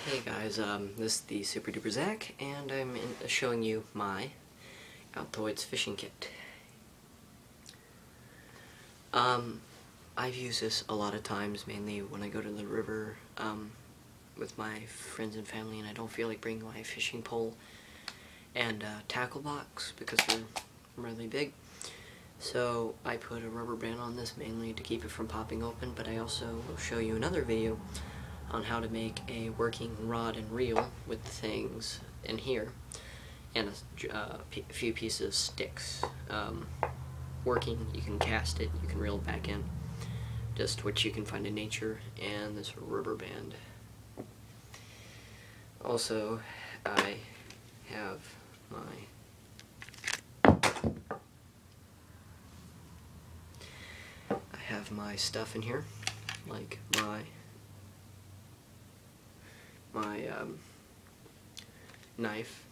Hey guys, this is the Super Duper Zach, and I'm showing you my altoids fishing kit. I've used this a lot of times, mainly when I go to the river with my friends and family, and I don't feel like bringing my fishing pole and tackle box because they're really big. So I put a rubber band on this mainly to keep it from popping open, but I also will show you another video on how to make a working rod and reel with the things in here and a few pieces of sticks. Working, you can cast it, you can reel it back in, just what you can find in nature, and this rubber band. Also, I have my stuff in here, like my knife.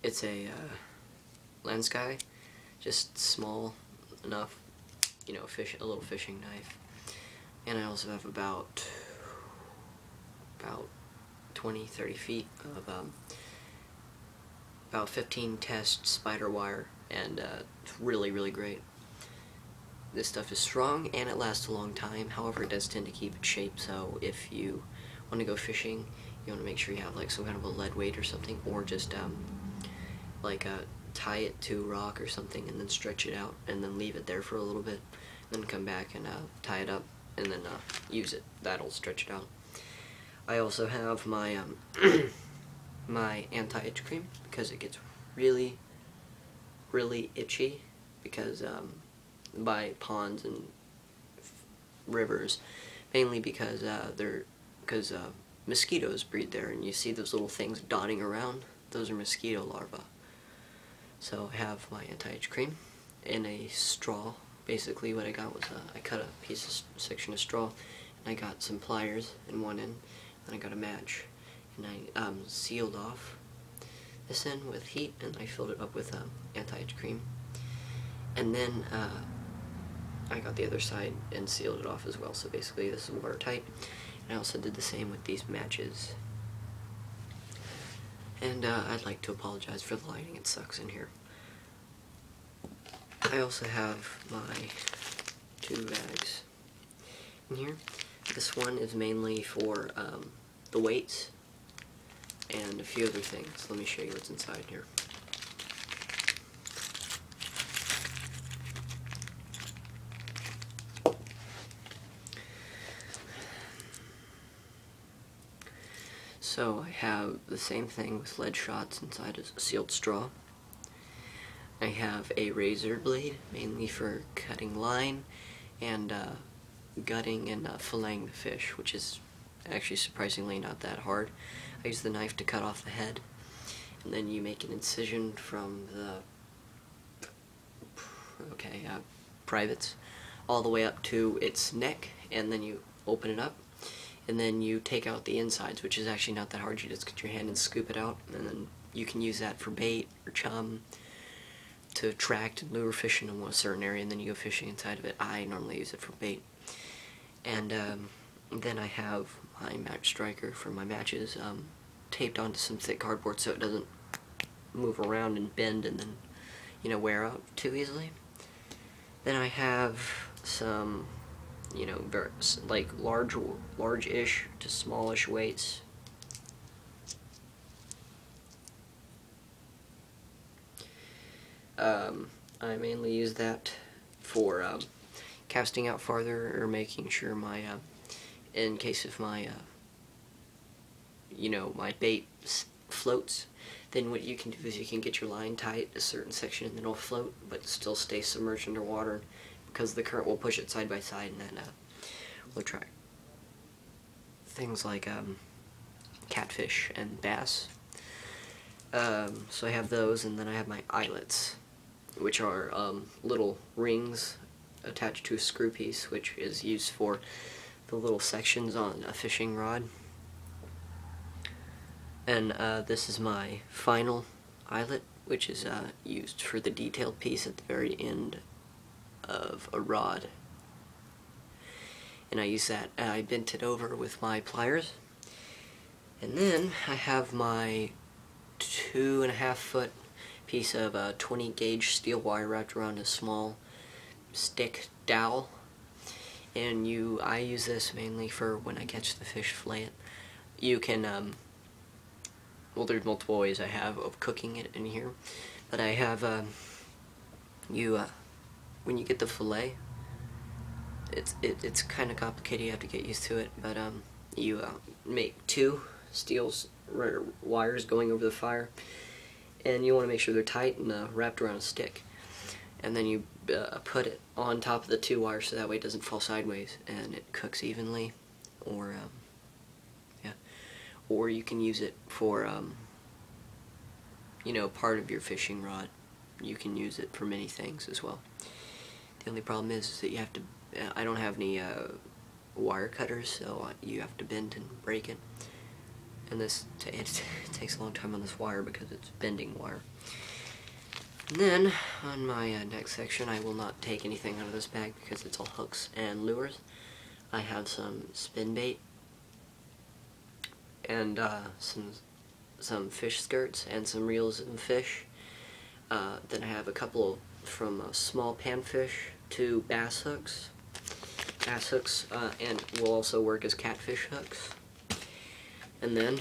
It's a lens guy, just small enough, you know, a little fishing knife. And I also have about 20-30 feet of about 15 test spider wire, and it's really great. This stuff is strong and it lasts a long time. However, it does tend to keep its shape, so if you want to go fishing, you want to make sure you have like some kind of a lead weight or something, or just tie it to a rock or something and then stretch it out and then leave it there for a little bit, and then come back and tie it up and then use it. That'll stretch it out. I also have my my anti-itch cream because it gets really itchy because by ponds and rivers, mainly because mosquitoes breed there, and you see those little things dotting around. Those are mosquito larvae. So I have my anti-itch cream in a straw. Basically what I got was I cut a section of straw, and I got some pliers in one end, and I got a match, and I sealed off this end with heat, and I filled it up with anti-itch cream, and then I got the other side and sealed it off as well. So basically this is watertight, and I also did the same with these matches. And I'd like to apologize for the lighting, it sucks in here. I also have my 2 bags in here. This one is mainly for the weights and a few other things. Let me show you what's inside here. So I have the same thing with lead shots inside a sealed straw. I have a razor blade, mainly for cutting line and gutting and filleting the fish, which is actually surprisingly not that hard. I use the knife to cut off the head, and then you make an incision from the privates all the way up to its neck, and then you open it up, and then you take out the insides, which is actually not that hard. You just get your hand and scoop it out, and then you can use that for bait or chum, to attract and lure fish into a certain area, and then you go fishing inside of it. I normally use it for bait. And then I have my match striker for my matches, taped onto some thick cardboard so it doesn't move around and bend and then, you know, wear out too easily. Then I have some, you know, like large-ish to smallish weights. I mainly use that for casting out farther, or making sure my, in case if my, you know, my bait floats, then what you can do is you can get your line tight a certain section and then it'll float, but still stay submerged underwater, because the current will push it side by side, and then will attract things like catfish and bass. So I have those, and then I have my eyelets, which are little rings attached to a screw piece, which is used for the little sections on a fishing rod. And this is my final eyelet, which is used for the detailed piece at the very end of a rod. and I use that. I bent it over with my pliers, and then I have my 2.5-foot piece of 20 gauge steel wire wrapped around a small stick dowel, and I use this mainly for when I catch the fish, fillet it. You can well, there's multiple ways I have of cooking it in here, but I have when you get the fillet, it's kind of complicated. You have to get used to it, but you make 2 steel wires going over the fire, and you want to make sure they're tight and wrapped around a stick, and then you put it on top of the 2 wires so that way it doesn't fall sideways and it cooks evenly. Or yeah, or you can use it for you know, part of your fishing rod. You can use it for many things as well. The only problem is that you have to, I don't have any wire cutters, so you have to bend and break it. And this, it takes a long time on this wire because it's bending wire. And then, on my next section, I will not take anything out of this bag because it's all hooks and lures. I have some spin bait and some fish skirts and some reels and fish. Then I have a couple from small panfish to bass hooks. Bass hooks and will also work as catfish hooks. And then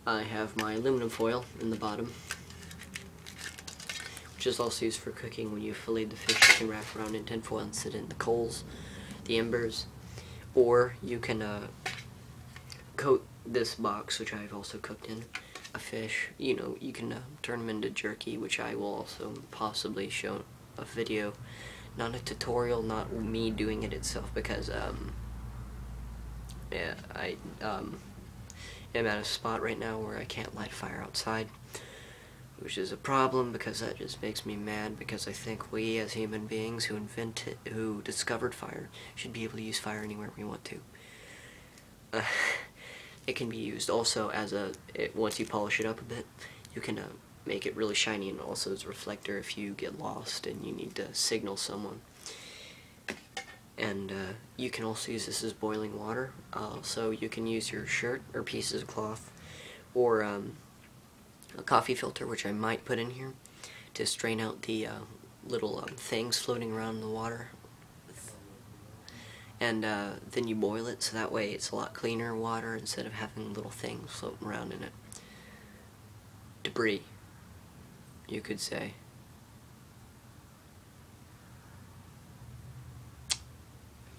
I have my aluminum foil in the bottom, which is also used for cooking. When you fillet the fish, you can wrap around in tin foil and sit in the coals, the embers, or you can coat this box, which I've also cooked in, a fish. You know, you can turn them into jerky, which I will also possibly show a video, not a tutorial, not me doing it itself, because yeah, I am at a spot right now where I can't light a fire outside, which is a problem because that just makes me mad, because I think we as human beings who discovered fire should be able to use fire anywhere we want to. It can be used also as once you polish it up a bit, you can make it really shiny, and also as a reflector if you get lost and you need to signal someone. And you can also use this as boiling water, so you can use your shirt or pieces of cloth, or a coffee filter, which I might put in here, to strain out the little things floating around in the water. And then you boil it, so that way it's a lot cleaner water instead of having little things floating around in it. Debris, you could say.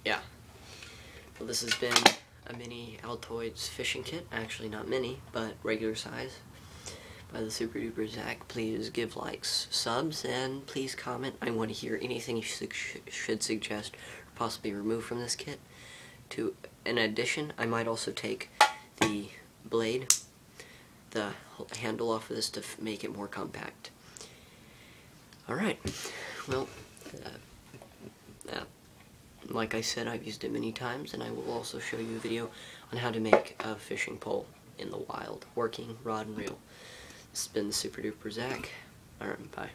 Yeah. Well, this has been a mini Altoids fishing kit. Actually, not mini, but regular size, by the Super Duper Zach. Please give likes, subs, and please comment. I want to hear anything you should suggest or possibly remove from this kit. In addition, I might also take the blade, the handle off of this, to make it more compact. Alright, well, like I said, I've used it many times, and I will also show you a video on how to make a fishing pole in the wild, working rod and reel. This has been the Super Duper Zach. Alright, bye.